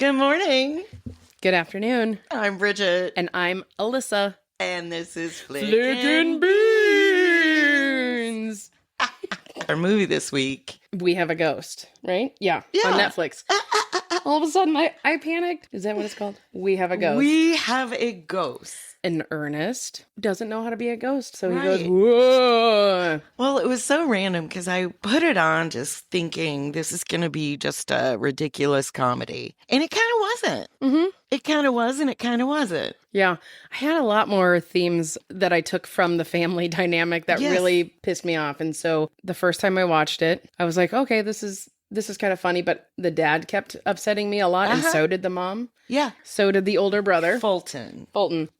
Good morning. Good afternoon. I'm Bridget. And I'm Alyssa. And this is Flickin' Beans. Our movie this week. We Have a Ghost, right? Yeah. Yeah. On Netflix. All of a sudden, I panicked. Is that what it's called? We Have a Ghost. We have a ghost. And Ernest doesn't know how to be a ghost. So he Right. goes, whoa. Well, it was so random because I put it on just thinking this is going to be just a ridiculous comedy. And it kind of wasn't. Mm-hmm. It kind of was and it kind of wasn't. Yeah. I had a lot more themes that I took from the family dynamic that Yes. really pissed me off. And so the first time I watched it, I was like, okay, this is kind of funny, but the dad kept upsetting me a lot, and so did the mom. Yeah. So did the older brother. Fulton.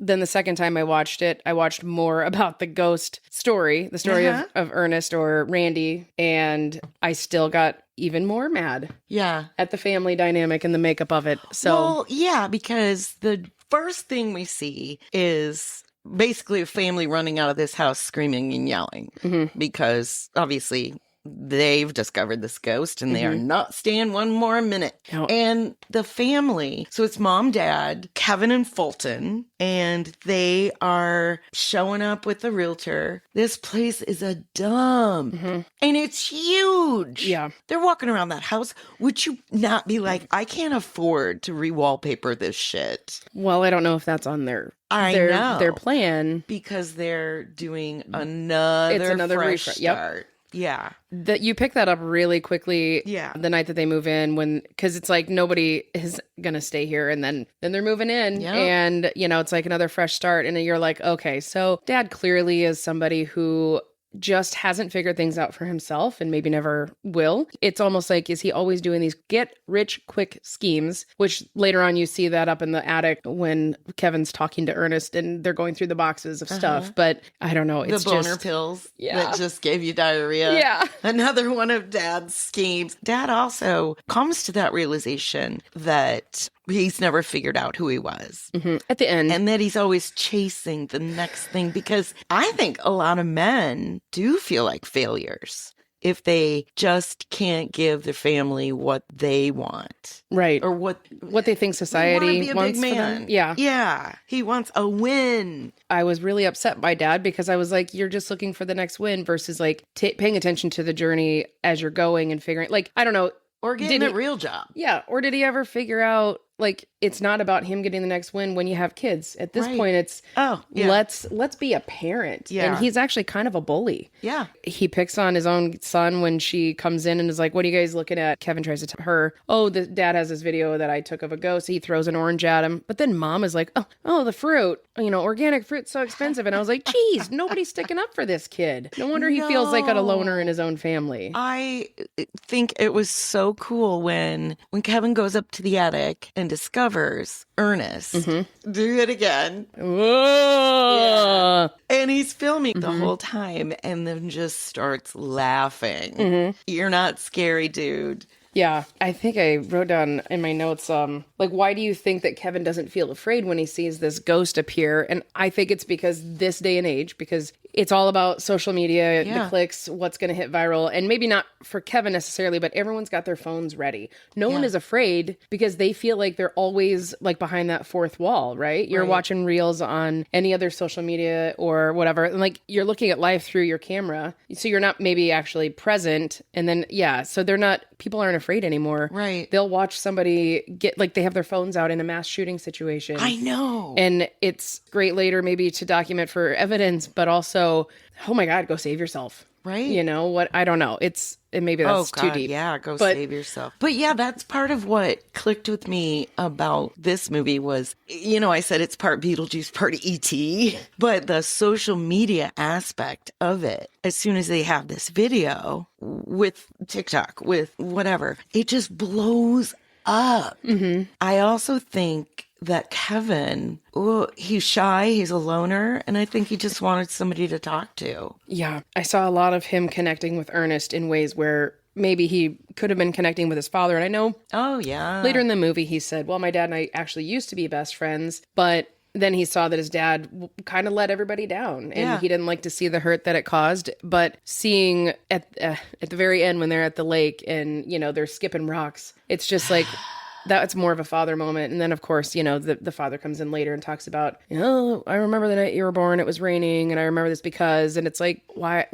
Then the second time I watched it, I watched more about the ghost story, the story of Ernest or Randy, and I still got even more mad Yeah. at the family dynamic and the makeup of it. So, Well, yeah, because the first thing we see is basically a family running out of this house screaming and yelling because obviously they've discovered this ghost and they are not staying one more minute. No. And the family, so it's mom, dad, Kevin and Fulton, and they are showing up with the realtor. This place is a dump and it's huge. Yeah. They're walking around that house. Would you not be like, I can't afford to re-wallpaper this shit? well, I don't know if that's on their know. their plan. Because they're doing another, It's another fresh refresh. Yep. start. Yeah. That you pick that up really quickly. Yeah. The night that they move in, because it's like nobody is gonna stay here, and then they're moving in, Yep. and it's like another fresh start, and you're like, okay, so dad clearly is somebody who just hasn't figured things out for himself and maybe never will. It's almost like, is he always doing these get rich quick schemes, which later on you see that up in the attic when Kevin's talking to Ernest and they're going through the boxes of stuff. But I don't know. It's The boner just pills Yeah. that just gave you diarrhea. Yeah. Another one of dad's schemes. Dad also comes to that realization that he's never figured out who he was. at the end. And that he's always chasing the next thing, because I think a lot of men do feel like failures if they just can't give their family what they want. Right. Or what They think society be a wants big for man. them. Yeah. Yeah. He wants a win. I was really upset by dad because I was like, you're just looking for the next win versus like paying attention to the journey as you're going and figuring, like, I don't know. Or getting Did a real job. Yeah. Or did he ever figure out, like, it's not about him getting the next win when you have kids. At this Right. point, it's Yeah. let's be a parent. Yeah. And he's actually kind of a bully. Yeah. He picks on his own son when she comes in and is like, what are you guys looking at? Kevin tries to tell her, oh, the dad has this video that I took of a ghost. He throws an orange at him. But then mom is like, oh, the fruit, organic fruit's so expensive. And I was like, geez, nobody's sticking up for this kid. No wonder he feels like a loner in his own family. I think it was so cool when Kevin goes up to the attic and discovers Ernest. Do it again. Whoa. And he's filming the whole time and then just starts laughing. You're not scary, dude. Yeah, I think I wrote down in my notes, like, why do you think that Kevin doesn't feel afraid when he sees this ghost appear? And I think it's because this day and age, because it's all about social media, the clicks, what's going to hit viral. And maybe not for Kevin necessarily, but everyone's got their phones ready. No one is afraid because they feel like they're always like behind that fourth wall, right? You're watching reels on any other social media or whatever. And like, you're looking at life through your camera. So you're not maybe actually present. And then, so people aren't afraid anymore. Right. They'll watch somebody get, like, they have their phones out in a mass shooting situation. I know. And it's great later maybe to document for evidence, but also, oh my God, go save yourself. Right. You know what? I don't know. Maybe that's too deep. Yeah, save yourself. But yeah, that's part of what clicked with me about this movie was, I said it's part Beetlejuice, part E.T., but the social media aspect of it, as soon as they have this video with TikTok, with whatever, it just blows up. I also think that Kevin, he's shy, he's a loner, and I think he just wanted somebody to talk to. Yeah. I saw a lot of him connecting with Ernest in ways where maybe he could have been connecting with his father. And I know later in the movie he said, well, my dad and I actually used to be best friends, but then he saw that his dad kind of let everybody down, and he didn't like to see the hurt that it caused. But seeing at the very end when they're at the lake and, they're skipping rocks, it's just like, That's more of a father moment. And then, of course, the father comes in later and talks about, I remember the night you were born, it was raining, and I remember this because, and it's like, why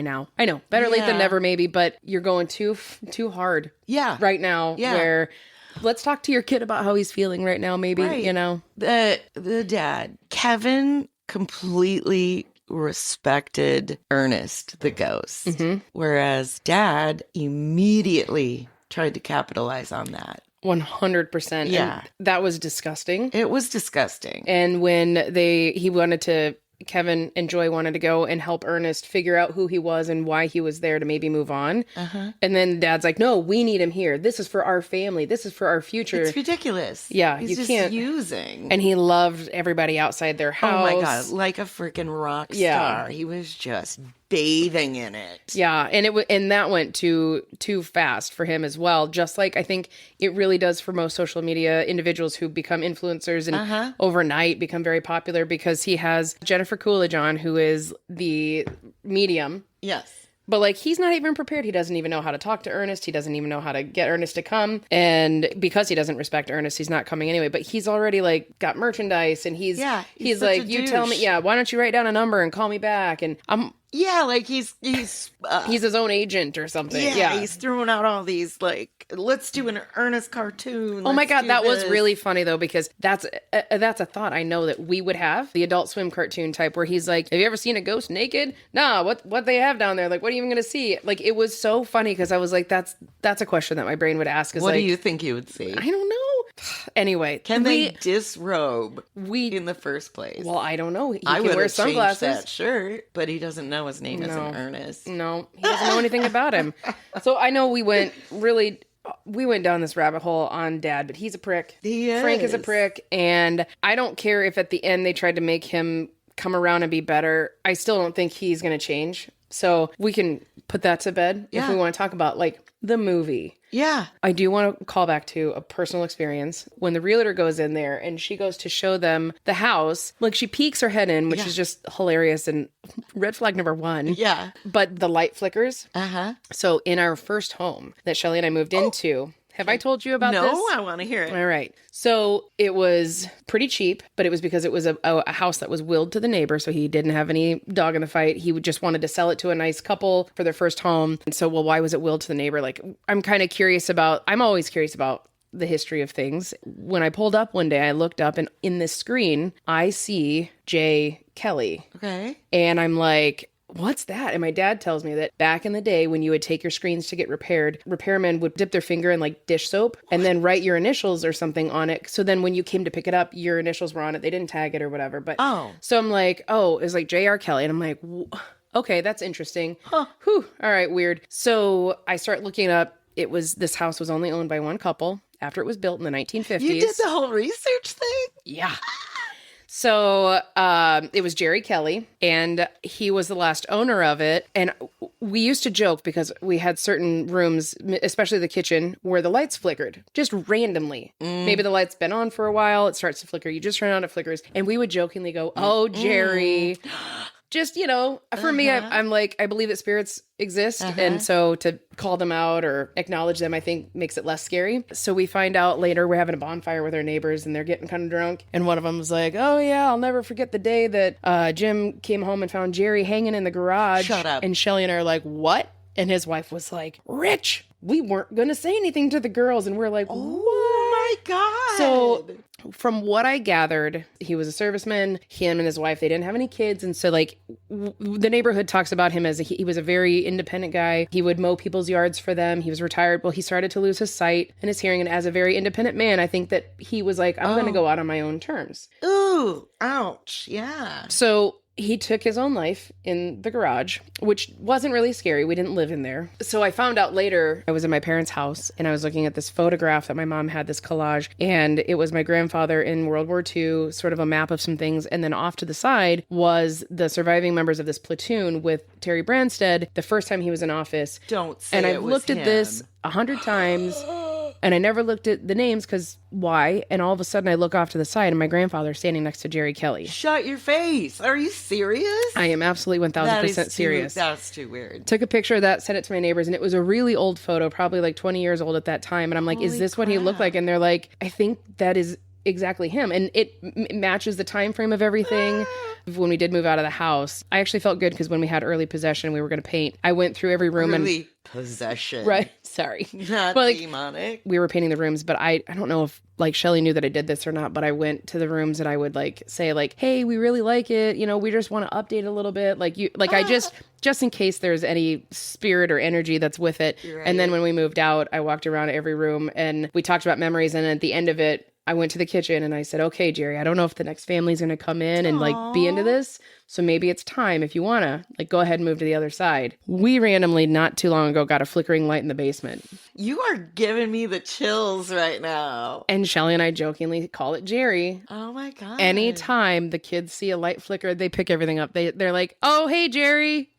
now? I know, better late than never, maybe, but you're going too hard right now, where let's talk to your kid about how he's feeling right now, maybe, The dad, Kevin, completely respected Ernest, the ghost, whereas Dad immediately tried to capitalize on that. 100%. Yeah. And that was disgusting. It was disgusting. And when Kevin and Joy wanted to go and help Ernest figure out who he was and why he was there to maybe move on. And then Dad's like, no, we need him here. This is for our family. This is for our future. It's ridiculous. Yeah, He's you just can't. And he loved everybody outside their house. oh my God, like a freaking rock star. He was just bathing in it. Yeah, and that went too fast for him as well. Just like I think it really does for most social media individuals who become influencers and overnight become very popular, because he has Jennifer Coolidge on, who is the medium. Yes. But like, he's not even prepared. He doesn't even know how to talk to Ernest. He doesn't even know how to get Ernest to come. And because he doesn't respect Ernest, he's not coming anyway. But he's already like got merchandise, and he's like, you tell me, why don't you write down a number and call me back? And like he's his own agent or something. Yeah, he's throwing out all these like, let's do an Ernest cartoon. Oh my God, that was really funny though, because that's a thought I know that we would have, the Adult Swim cartoon type, where he's like, have you ever seen a ghost naked? Nah, what they have down there? Like, what are you even gonna see? Like, it was so funny because I was like, that's a question that my brain would ask. Is what like, do you think you would see? I don't know. Anyway, can they disrobe in the first place? Well, I don't know. I can wear sunglasses. That shirt, but he doesn't know his name isn't Ernest. No, he doesn't know anything about him. So I know we went down this rabbit hole on Dad, but he's a prick. Frank is a prick, and I don't care if at the end they tried to make him come around and be better. I still don't think he's going to change. So we can put that to bed if we want to talk about like the movie. Yeah. I do want to call back to a personal experience. When the realtor goes in there and she goes to show them the house, like she peeks her head in, which is just hilarious, and red flag number 1. Yeah. But the light flickers. So in our first home that Shelly and I moved into, have I told you about this? No, I want to hear it. All right. So it was pretty cheap, but it was because it was a house that was willed to the neighbor. So he didn't have any dog in the fight. He just wanted to sell it to a nice couple for their first home. And so, why was it willed to the neighbor? Like, I'm always curious about the history of things. When I pulled up one day, I looked up, and in this screen, I see Jay Kelly. Okay. And I'm like, what's that? And my dad tells me that back in the day when you would take your screens to get repaired, repairmen would dip their finger in like dish soap and then write your initials or something on it. So then when you came to pick it up, your initials were on it. They didn't tag it or whatever. But so I'm like, it's like J.R. Kelly. And I'm like, okay, that's interesting. Whew. All right, weird. So I start looking up. This house was only owned by one couple after it was built in the 1950s. You did the whole research thing? Yeah. So it was Jerry Kelly, and he was the last owner of it. And we used to joke because we had certain rooms, especially the kitchen, where the lights flickered just randomly. Maybe the light's been on for a while. It starts to flicker. You just turn on, it flickers. And we would jokingly go, oh, Jerry. Just, for me, I'm like, I believe that spirits exist. And so to call them out or acknowledge them, I think makes it less scary. So we find out later we're having a bonfire with our neighbors and they're getting kind of drunk. And one of them was like, oh yeah, I'll never forget the day that Jim came home and found Jerry hanging in the garage. Shut up. And Shelly and I are like, what? And his wife was like, Rich, we weren't going to say anything to the girls. And we're like, what? Oh my God. So from what I gathered, he was a serviceman. Him and his wife, they didn't have any kids. And so like the neighborhood talks about him as he was a very independent guy. He would mow people's yards for them. He was retired. Well, he started to lose his sight and his hearing. And as a very independent man, I think that he was like, I'm going to go out on my own terms. Ooh, ouch. Yeah. So he took his own life in the garage, which wasn't really scary. We didn't live in there. So I found out later, I was in my parents' house and I was looking at this photograph that my mom had, this collage, and it was my grandfather in World War II, sort of a map of some things. And then off to the side was the surviving members of this platoon with Terry Branstad, the first time he was in office. Don't say and it I've was looked him. at this 100 times. And I never looked at the names because why? And all of a sudden I look off to the side and my grandfather's standing next to Jerry Kelly. Shut your face. Are you serious? I am absolutely 1000% serious. That's too weird. Took a picture of that, sent it to my neighbors, and it was a really old photo, probably like 20 years old at that time. And I'm like, is this what he looked like? And they're like, I think that is exactly him. And it matches the time frame of everything. When we did move out of the house, I actually felt good because when we had early possession, we were going to paint. I went through every room Early possession. Right. Sorry. Not But, like, demonic. we were painting the rooms, but I don't know if like Shelly knew that I did this or not, but I went to the rooms and I would like say like, hey, we really like it. You know, we just want to update a little bit. Like I just in case there's any spirit or energy that's with it. Right. And then when we moved out, I walked around every room and we talked about memories. And at the end of it, I went to the kitchen and I said, okay, Jerry, I don't know if the next family's going to come in and like be into this. So maybe it's time if you want to like go ahead and move to the other side. We randomly not too long ago got a flickering light in the basement. You are giving me the chills right now. And Shelly and I jokingly call it Jerry. Oh my God. Anytime the kids see a light flicker, they pick everything up. They're like, oh, hey, Jerry.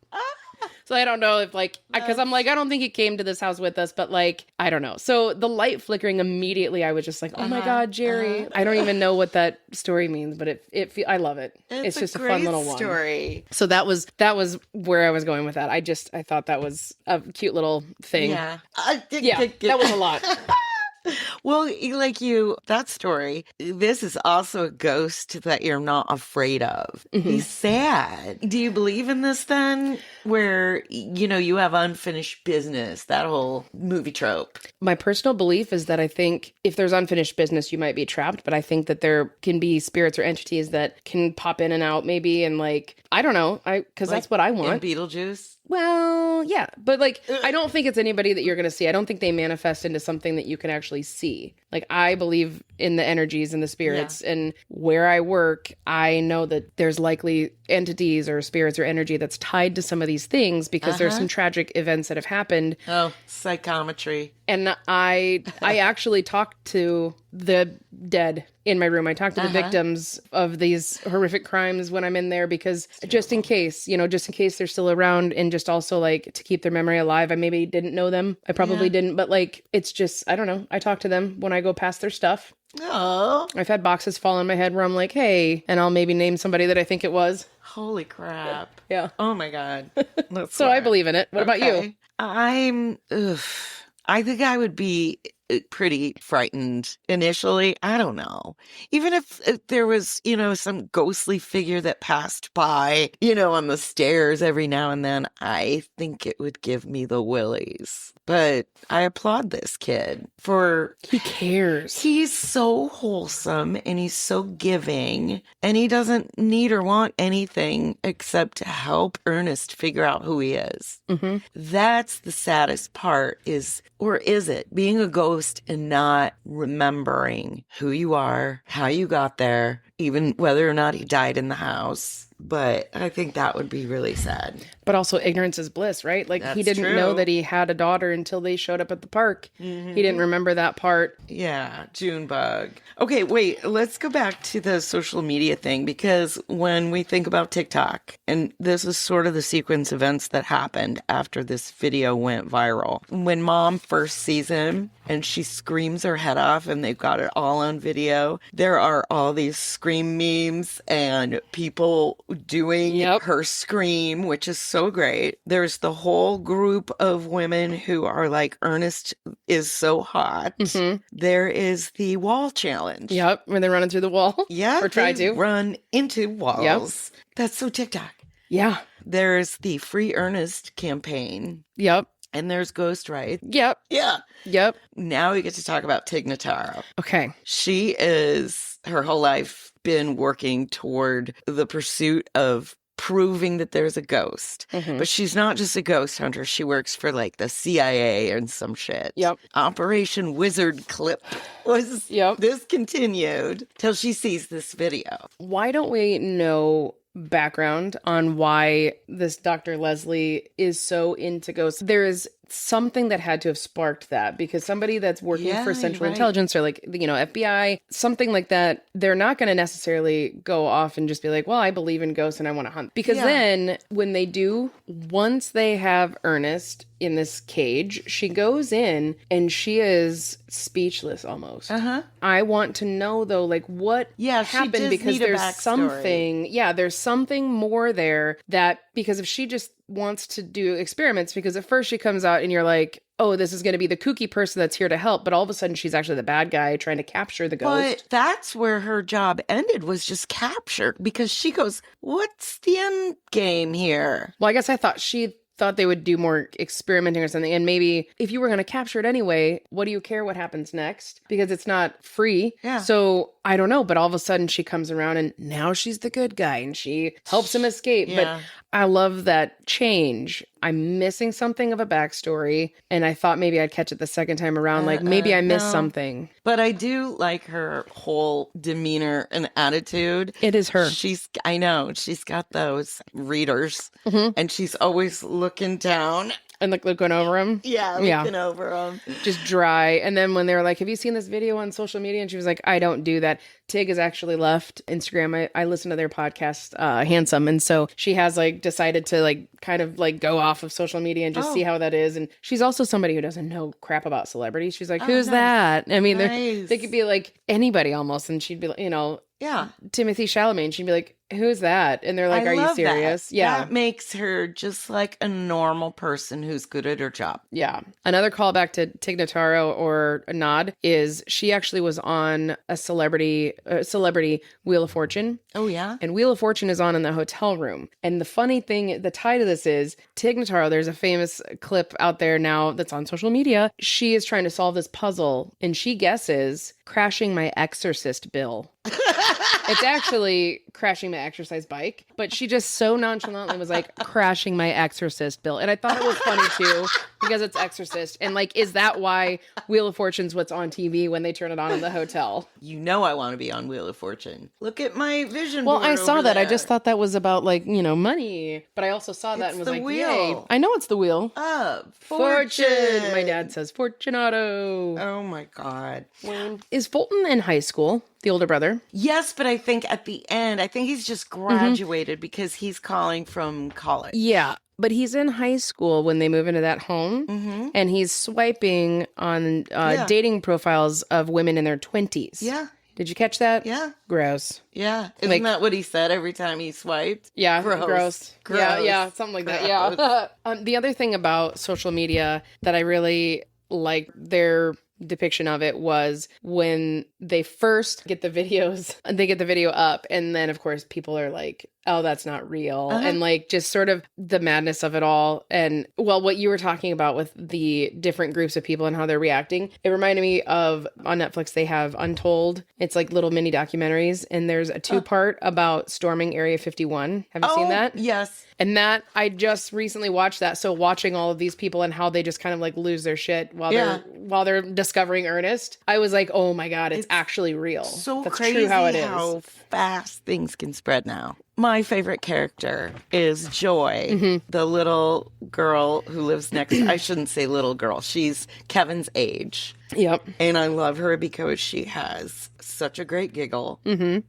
So I don't know if like, because I'm like, I don't think it came to this house with us, but like, I don't know. So the light flickering immediately, I was just like, oh my God, Jerry. I don't even know what that story means, but I love it. It's just a fun little one. Story. So that was where I was going with that. I thought that was a cute little thing. Yeah. That was a lot. Well, like that story, this is also a ghost that you're not afraid of. Mm-hmm. He's sad. Do you believe in this then? Where, you have unfinished business, that whole movie trope. My personal belief is that I think if there's unfinished business, you might be trapped, but I think that there can be spirits or entities that can pop in and out maybe. And like, I don't know, because that's what I want. In Beetlejuice? Well, yeah, but like, I don't think it's anybody that you're going to see. I don't think they manifest into something that you can actually see. Like, I believe in the energies and the spirits, and where I work, I know that there's likely entities or spirits or energy that's tied to some of these things because there's some tragic events that have happened. Oh, psychometry. And I actually talked to the dead in my room. I talked to the victims of these horrific crimes when I'm in there because just in case they're still around and just also like to keep their memory alive. I maybe didn't know them. I probably didn't, but like, it's just, I don't know. I talk to them when I go past their stuff. Oh. I've had boxes fall on my head where I'm like, hey, and I'll maybe name somebody that I think it was. Holy crap. Yeah. Oh my God. So I believe in it. What about you? I think I would be pretty frightened initially. I don't know. Even if there was, some ghostly figure that passed by, on the stairs every now and then, I think it would give me the willies. But I applaud this kid for... He cares. He's so wholesome and he's so giving and he doesn't need or want anything except to help Ernest figure out who he is. Mm-hmm. That's the saddest part is it being a ghost and not remembering who you are, how you got there, even whether or not he died in the house. But I think that would be really sad. But also ignorance is bliss, right? Like he didn't know that he had a daughter until they showed up at the park. Mm-hmm. He didn't remember that part. Yeah, Junebug. Okay, wait, let's go back to the social media thing because when we think about TikTok, and this is sort of the sequence of events that happened after this video went viral. When mom first sees him and she screams her head off and they've got it all on video, there are all these scream memes and people doing her scream, which is so great. There's the whole group of women who are like, Ernest is so hot. Mm-hmm. There is the wall challenge. Yep, when they're running through the wall. Yeah, or try to run into walls. Yep. That's so TikTok. Yeah. There's the Free Ernest campaign. Yep. And there's Ghost Rights. Yep. Yeah. Yep. Now we get to talk about Tig Notaro. Okay. She is, her whole life, been working toward the pursuit of proving that there's a ghost. Mm-hmm. But she's not just a ghost hunter. She works for like the CIA and some shit. Yep. Operation Wizard Clip was discontinued till she sees this video. Why don't we know background on why this Dr. Leslie is so into ghosts? There is something that had to have sparked that, because somebody that's working for Central Intelligence or like, FBI, something like that, they're not going to necessarily go off and just be like, well, I believe in ghosts and I want to hunt. Because then when they do, once they have Ernest in this cage, she goes in and she is speechless almost. I want to know though, like what happened, because there's something more there, that because if she just wants to do experiments, because at first she comes out and you're like, oh, this is going to be the kooky person that's here to help, but all of a sudden she's actually the bad guy trying to capture the ghost. But that's where her job ended, was just capture, because she goes, what's the end game here? Well, I guess I thought she thought they would do more experimenting or something, and maybe if you were going to capture it anyway, what do you care what happens next, because it's not free. So I don't know, but all of a sudden she comes around and now she's the good guy and she helps him escape. But I love that change. I'm missing something of a backstory, and I thought maybe I'd catch it the second time around. Like maybe I missed something. But I do like her whole demeanor and attitude. It is her. I know, she's got those readers, and she's always looking down. And like looking over him. Yeah, looking over him. Just dry. And then when they were like, have you seen this video on social media? And she was like, I don't do that. Tig has actually left Instagram. I listen to their podcast, Handsome. And so she has like decided to like kind of like go off of social media and just see how that is. And she's also somebody who doesn't know crap about celebrities. She's like, who's that? I mean, they could be like anybody almost. And she'd be like, Timothy Chalamet. And she'd be like, who's that? And they're like, are you serious? That. Yeah. That makes her just like a normal person who's good at her job. Yeah. Another callback to Tig Notaro, or a nod, is she actually was on a celebrity Wheel of Fortune. Oh, yeah? And Wheel of Fortune is on in the hotel room. And the funny thing, the tie to this is Tig Notaro, there's a famous clip out there now that's on social media. She is trying to solve this puzzle and she guesses crashing my exorcist bill. It's actually crashing my exercise bike, but she just so nonchalantly was like, crashing my exorcist bill. And I thought it was funny too, because it's Exorcist. And like, is that why Wheel of Fortune's what's on TV when they turn it on in the hotel? You know I want to be on Wheel of Fortune. Look at my vision board. Well, I saw that. There. I just thought that was about like, money. But I also saw that and was like, wheel. Yay. I know it's the Wheel of Fortune. My dad says Fortunato. Oh my God. Is Fulton in high school? The older brother? Yes, but I think at the end, he's just graduated because he's calling from college. Yeah, but he's in high school when they move into that home, and he's swiping on dating profiles of women in their 20s. Yeah. Did you catch that? Yeah. Gross. Yeah. Isn't that what he said every time he swiped? Yeah. Gross. Yeah, something like that. Yeah. The other thing about social media that I really like their depiction of it was when they first get the videos, they get the video up, and then of course people are like, oh, that's not real. And like just sort of the madness of it all. And well, what you were talking about with the different groups of people and how they're reacting, it reminded me of on Netflix, they have Untold. It's like little mini documentaries. And there's a 2-part about storming Area 51. Have you seen that? Yes. And that I just recently watched that. So watching all of these people and how they just kind of like lose their shit while they're discovering Ernest, I was like, oh my God, it's actually real. So that's crazy true how it is. How fast things can spread now. My favorite character is Joy, the little girl who lives next. I shouldn't say little girl. She's Kevin's age. Yep. And I love her because she has such a great giggle.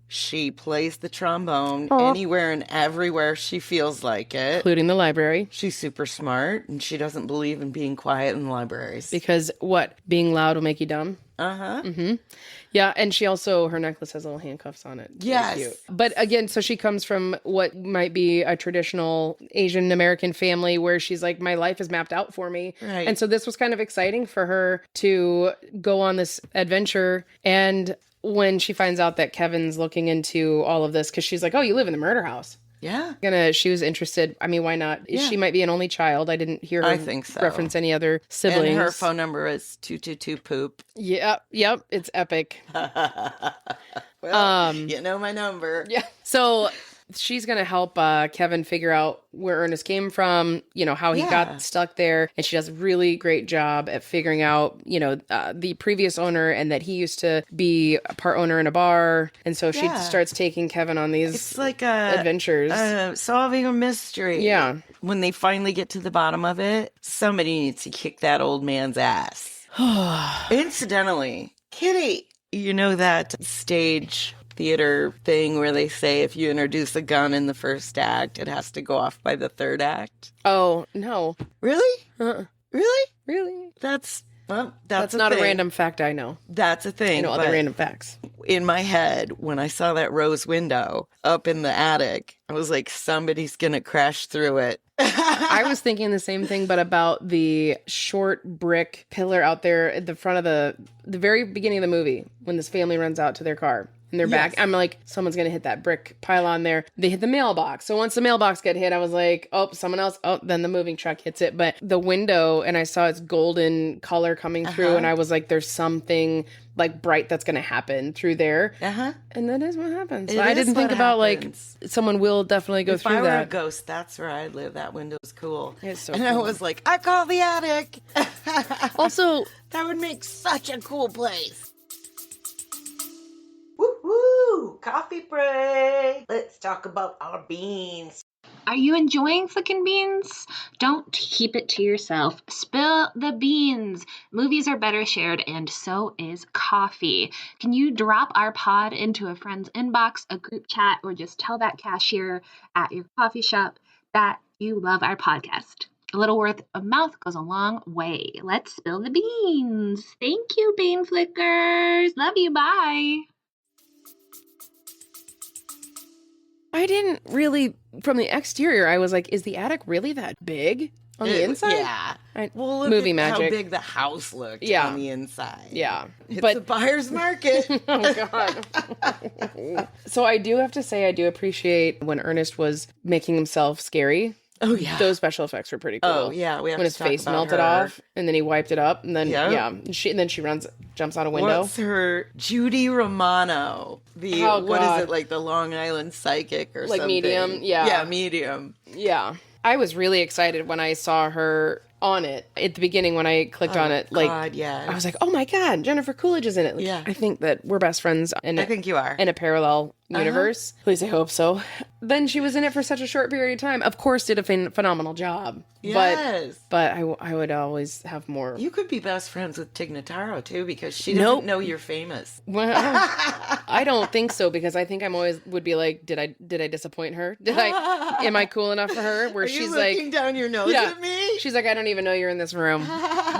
She plays the trombone anywhere and everywhere she feels like it. Including the library. She's super smart, and she doesn't believe in being quiet in libraries. Because what? Being loud will make you dumb? Yeah, and she also, her necklace has little handcuffs on it. Yes. Cute. But again, so she comes from what might be a traditional Asian American family where she's like, my life is mapped out for me. Right. And so this was kind of exciting for her to go on this adventure. And when she finds out that Kevin's looking into all of this, because she's like, oh, you live in the murder house. Yeah. She was interested. I mean, why not? Yeah. She might be an only child. I didn't hear her reference any other siblings. And her phone number is 222-POOP. Yep. It's epic. Well, you know my number. Yeah. So she's going to help Kevin figure out where Ernest came from, how he got stuck there. And she does a really great job at figuring out, the previous owner and that he used to be a part owner in a bar. And so she starts taking Kevin on these It's like adventures. Solving a mystery. Yeah. When they finally get to the bottom of it, somebody needs to kick that old man's ass. Incidentally, Kitty, you know that stage theater thing where they say if you introduce a gun in the first act, it has to go off by the third act? Oh, no. Really? Really? Really? That's not a random fact I know. That's a thing. I know other random facts. In my head, when I saw that rose window up in the attic, I was like, somebody's going to crash through it. I was thinking the same thing, but about the short brick pillar out there at the front of the very beginning of the movie when this family runs out to their car. And they're back. I'm like, someone's going to hit that brick pylon there. They hit the mailbox. So once the mailbox got hit, I was like, oh, someone else. Oh, then the moving truck hits it. But the window, and I saw its golden color coming through. And I was like, there's something like bright that's going to happen through there. And that is what happens. So I didn't think about like someone will definitely go through that. If I were a ghost, that's where I'd live. That window's cool. It's so and cool. I was like, I call the attic. Also, that would make such a cool place. Woo-hoo! Coffee break! Let's talk about our beans. Are you enjoying flicking beans? Don't keep it to yourself. Spill the beans. Movies are better shared, and so is coffee. Can you drop our pod into a friend's inbox, a group chat, or just tell that cashier at your coffee shop that you love our podcast? A little word of mouth goes a long way. Let's spill the beans. Thank you, bean flickers. Love you. Bye. I didn't really, from the exterior, I was like, is the attic really that big on the inside? Yeah. Well, look movie at magic. How big the house looked on the inside. Yeah. It's a buyer's market. Oh, God. So I do have to say, I do appreciate when Ernest was making himself scary. Oh, yeah. Those special effects were pretty cool. Oh, yeah. We have when to his talk face about melted her. off, and then he wiped it up, and then, and then she jumps out a window. What's her? Judy Romano. What is it, like the Long Island psychic or like something? Medium? Yeah. Yeah, medium. Yeah. I was really excited when I saw her on it at the beginning when I clicked on it. Like, God, yeah. I was like, oh my God, Jennifer Coolidge is in it. Like, Yeah. I think that we're best friends. I think you are. In a parallel universe. At least I hope so. Then she was in it for such a short period of time. Of course, did a phenomenal job. Yes. But I would always have more. You could be best friends with Tig Notaro, too, because she doesn't know you're famous. Well, I don't think so, because I think I'm always would be like, did I disappoint her? Am I cool enough for her? Where she's like, looking down your nose at me? She's like, I don't even know you're in this room.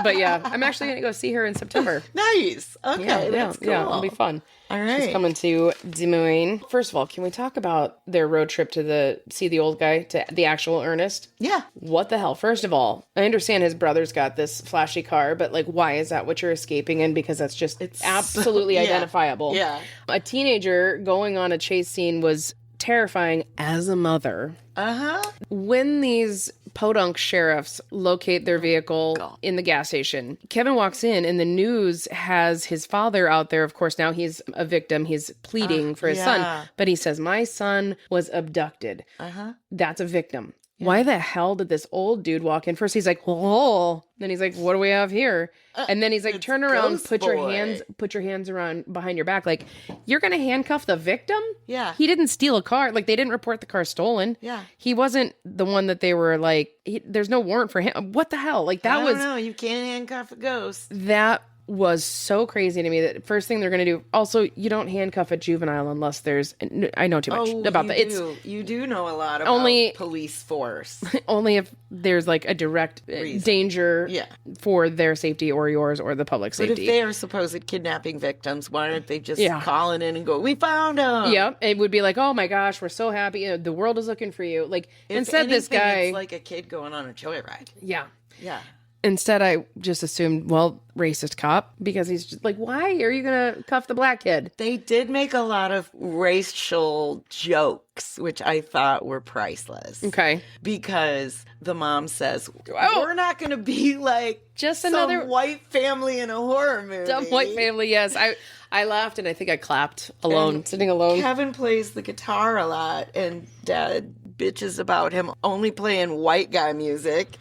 But yeah, I'm actually going to go see her in September. Nice. Okay, that's cool. Yeah, it'll be fun. All right. She's coming to Des Moines. First of all, can we talk about their road trip to see the old guy, to the actual Ernest? Yeah. What the hell? First of all, I understand his brother's got this flashy car, but like, why is that what you're escaping in? Because that's just absolutely identifiable. Yeah. A teenager going on a chase scene was terrifying as a mother. When these podunk sheriffs locate their vehicle in the gas station, Kevin walks in and the news has his father out there. Of course, now he's a victim. He's pleading for his son, but he says, my son was abducted. That's a victim. Why the hell did this old dude walk in first? He's like, whoa. Then he's like, what do we have here? And then he's like, turn around, put your hands around behind your back. Like, you're going to handcuff the victim? Yeah. He didn't steal a car. Like, they didn't report the car stolen. Yeah. He wasn't the one that they were like, there's no warrant for him. What the hell? Like, that I don't know. You can't handcuff a ghost. That was so crazy to me. That first thing they're going to do. Also, you don't handcuff a juvenile unless there's. I know too much about that. You do know a lot about police force. Only if there's like a direct danger for their safety or yours or the public safety. But if they are supposed kidnapping victims, why aren't they just calling in and go, we found him? Yeah, it would be like, oh my gosh, we're so happy. You know, the world is looking for you. Like, instead this guy, it's like a kid going on a joyride. Yeah. Yeah. Instead, I just assumed, well, racist cop, because he's just like, why are you going to cuff the black kid? They did make a lot of racial jokes, which I thought were priceless. Okay. Because the mom says, we're not going to be like just some another white family in a horror movie. Dumb white family, yes. I laughed and I think I clapped alone, And sitting alone. Kevin plays the guitar a lot, and Dad bitches about him only playing white guy music.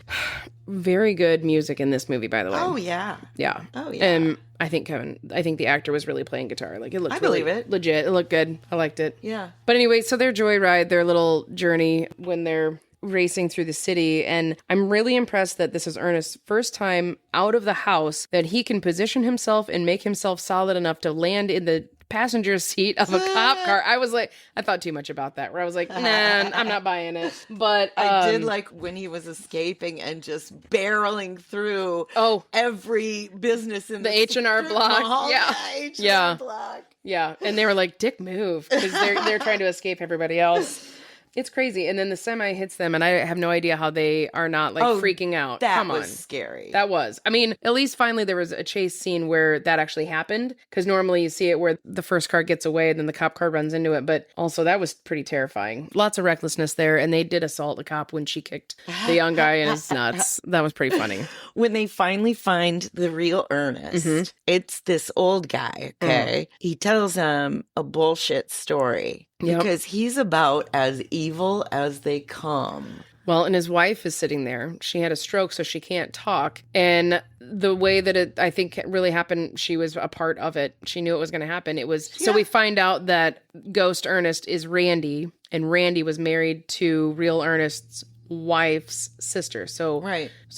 Very good music in this movie, by the way. Oh, yeah. Yeah. Oh, yeah. And I think the actor was really playing guitar. Like, it looked really believe it. legit. It looked good. I liked it. Yeah. But anyway, so their joyride, their little journey when they're racing through the city. And I'm really impressed that this is Ernest's first time out of the house, that he can position himself and make himself solid enough to land in the passenger seat of a cop car. I thought too much about that, where I was like, nah, I'm not buying it. But I did like when he was escaping and just barreling through every business in the H&R block. Mall. Yeah. H&R block. Yeah. And they were like, Dick, move. Because they're trying to escape everybody else. It's crazy. And then the semi hits them, and I have no idea how they are not freaking out. That was scary. That was. I mean, at least finally there was a chase scene where that actually happened, because normally you see it where the first car gets away and then the cop car runs into it. But also that was pretty terrifying. Lots of recklessness there. And they did assault the cop when she kicked the young guy in his nuts. That was pretty funny. When they finally find the real Ernest, it's this old guy, okay? He tells them a bullshit story. Yep. Because he's about as evil as they come. Well, and his wife is sitting there. She had a stroke, so she can't talk. And the way that it, I think, really happened, she was a part of it. She knew it was going to happen. It was so we find out that Ghost Ernest is Randy, and Randy was married to real Ernest's wife's sister. So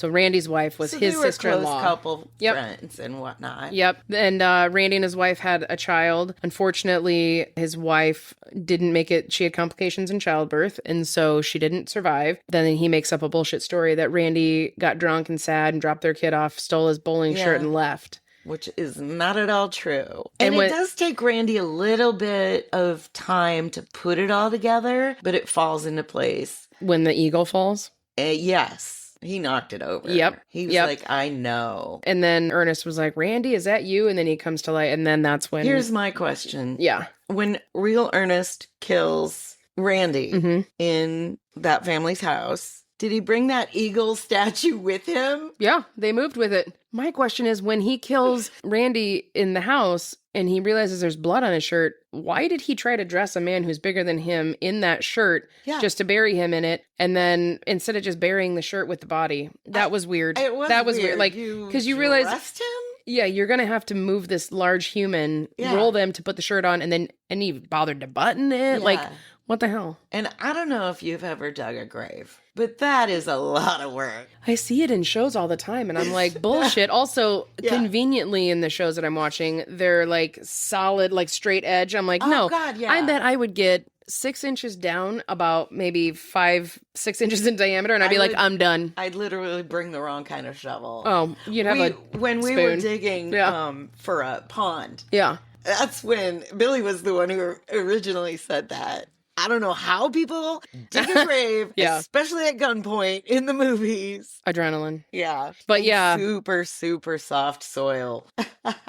Randy's wife was his sister-in-law. Close couple friends and whatnot. Yep. And Randy and his wife had a child. Unfortunately, his wife didn't make it. She had complications in childbirth, and so she didn't survive. Then he makes up a bullshit story that Randy got drunk and sad and dropped their kid off, stole his bowling shirt, and left. Which is not at all true. And it does take Randy a little bit of time to put it all together, but it falls into place. When the eagle falls? Yes. He knocked it over. Yep. He was like, I know. And then Ernest was like, Randy, is that you? And then he comes to light. And then that's when... Here's my question. Yeah. When real Ernest kills Randy in that family's house, did he bring that eagle statue with him? Yeah, they moved with it. My question is, when he kills Randy in the house and he realizes there's blood on his shirt, why did he try to dress a man who's bigger than him in that shirt just to bury him in it? And then instead of just burying the shirt with the body, that was weird. That was weird. Like, because you realize, him? Yeah, you're going to have to move this large human, roll them to put the shirt on, and he bothered to button it. Yeah. Like, what the hell? And I don't know if you've ever dug a grave, but that is a lot of work. I see it in shows all the time, and I'm like, bullshit. Also, conveniently in the shows that I'm watching, they're like solid, like straight edge. I'm like, no. God, yeah. I bet I would get 6 inches down, about maybe 5-6 inches in diameter, and I'd be like, I'm done. I'd literally bring the wrong kind of shovel. Oh, you'd have when we were digging for a pond. Yeah. That's when Billy was the one who originally said that. I don't know how people dig a grave, especially at gunpoint in the movies. Adrenaline. Yeah. But super, super soft soil.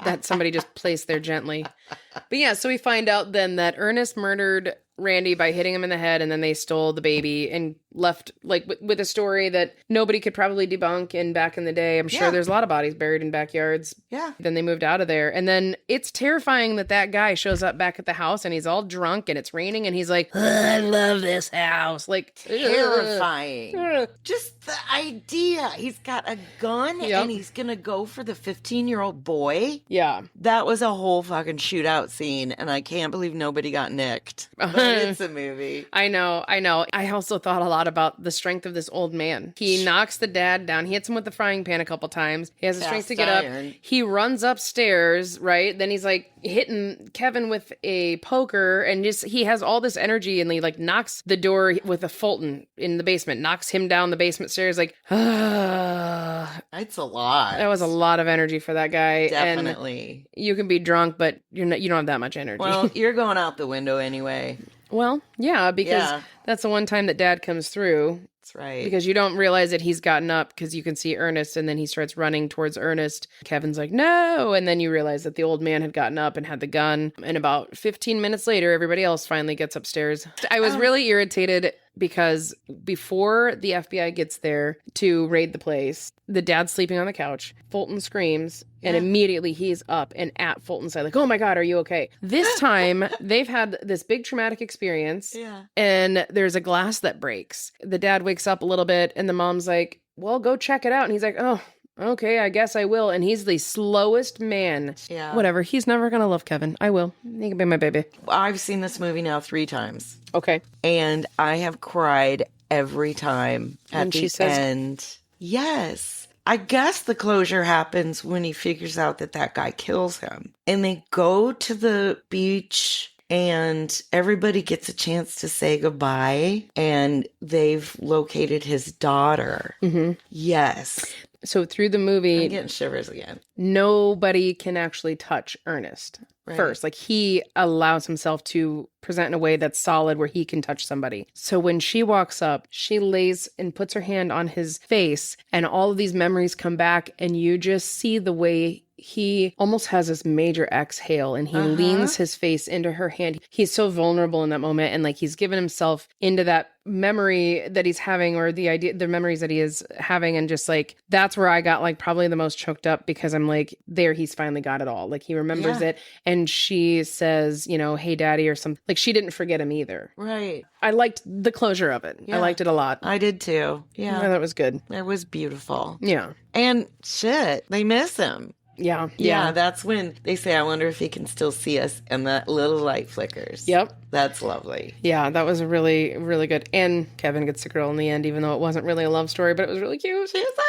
That somebody just placed there gently. But yeah, so we find out then that Ernest murdered Randy by hitting him in the head, and then they stole the baby and left like with a story that nobody could probably debunk. And back in the day, I'm sure there's a lot of bodies buried in backyards. Yeah. Then they moved out of there. And then it's terrifying that guy shows up back at the house and he's all drunk and it's raining and he's like, I love this house. Like, terrifying. Just the idea. He's got a gun and he's going to go for the 15-year-old boy. Yeah. That was a whole fucking shootout scene. And I can't believe nobody got nicked. But it's a movie. I know. I also thought a lot about the strength of this old man. He knocks the dad down. He hits him with the frying pan a couple times. He has the strength to get up. He runs upstairs, right? Then he's like hitting Kevin with a poker, and just he has all this energy, and he like knocks the door with a Fulton in the basement, knocks him down the basement stairs. Like, it's a lot. That was a lot of energy for that guy. Definitely. And you can be drunk, but you don't have that much energy. Well, you're going out the window anyway. Well, yeah, because that's the one time that Dad comes through. That's right. Because you don't realize that he's gotten up, because you can see Ernest, and then he starts running towards Ernest. Kevin's like, no! And then you realize that the old man had gotten up and had the gun. And about 15 minutes later, everybody else finally gets upstairs. I was really irritated because before the FBI gets there to raid the place, the dad's sleeping on the couch. Fulton screams, and immediately he's up and at Fulton's side, like, oh my God, are you okay? This time, they've had this big traumatic experience, and there's a glass that breaks. The dad wakes up a little bit, and the mom's like, well, go check it out. And he's like, oh, okay, I guess I will. And he's the slowest man. Yeah. Whatever. He's never going to love Kevin. I will. He can be my baby. I've seen this movie now 3 times. Okay. And I have cried every time at she the says- end. Yes. I guess the closure happens when he figures out that guy kills him. And they go to the beach and everybody gets a chance to say goodbye. And they've located his daughter. Mm-hmm. Yes. So through the movie, I'm getting shivers again. nobody can actually touch Ernest first. Like, he allows himself to present in a way that's solid where he can touch somebody. So when she walks up, she lays and puts her hand on his face, and all of these memories come back, and you just see the way he almost has this major exhale, and he leans his face into her hand. He's so vulnerable in that moment, and like, he's given himself into that memory that he's having, or the memories that he is having, and just like, that's where I got like probably the most choked up, because I'm like, there, he's finally got it all. Like, he remembers it, and she says, you know, hey daddy, or something. Like, she didn't forget him either. Right. I liked the closure of it. I liked it a lot. I did too. Yeah. That was good. It was beautiful. Yeah. And shit, they miss him. Yeah. Yeah, that's when they say, I wonder if he can still see us, and that little light flickers. Yep. That's lovely. Yeah, that was really, really good. And Kevin gets the girl in the end, even though it wasn't really a love story, but it was really cute. She was so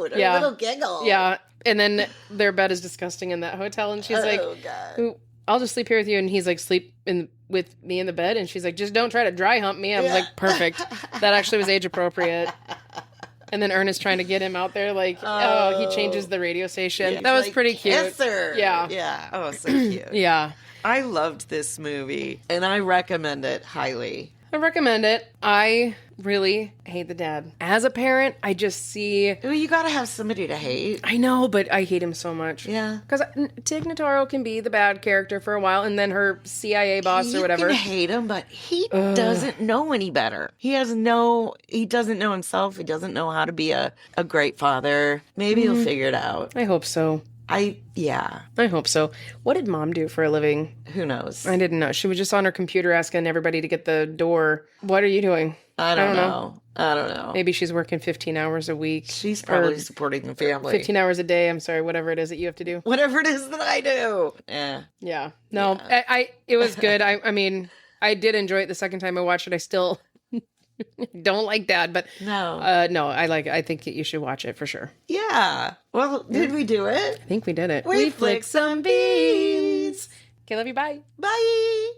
cute. Her little giggle. Yeah. And then their bed is disgusting in that hotel, and she's like, God. "Ooh, I'll just sleep here with you." And he's like, sleep with me in the bed. And she's like, just don't try to dry hump me. I was like, perfect. That actually was age appropriate. And then Ernest trying to get him out there, like, he changes the radio station. Yeah, that was like, pretty cute. Kiss her. Yeah. Yeah. Oh, so cute. Yeah. I loved this movie, and I recommend it highly. I recommend it. I really hate the dad. As a parent, I just see... Well, you gotta have somebody to hate. I know, but I hate him so much. Yeah. Because Tig Notaro can be the bad character for a while, and then her CIA boss or whatever. You can hate him, but he doesn't know any better. He doesn't know himself. He doesn't know how to be a great father. Maybe he'll figure it out. I hope so. I hope so. What did mom do for a living? Who knows? I didn't know. She was just on her computer asking everybody to get the door. What are you doing? I don't know. Maybe she's working 15 hours a week. She's probably supporting the family. 15 hours a day. I'm sorry, whatever it is that you have to do. Whatever it is that I do. Yeah. No, it was good. I mean, I did enjoy it the second time I watched it. I still don't like Dad, but no, I think you should watch it for sure. Yeah. Well, did we do it? I think we did it. We flicked some beans. Okay, love you. Bye. Bye.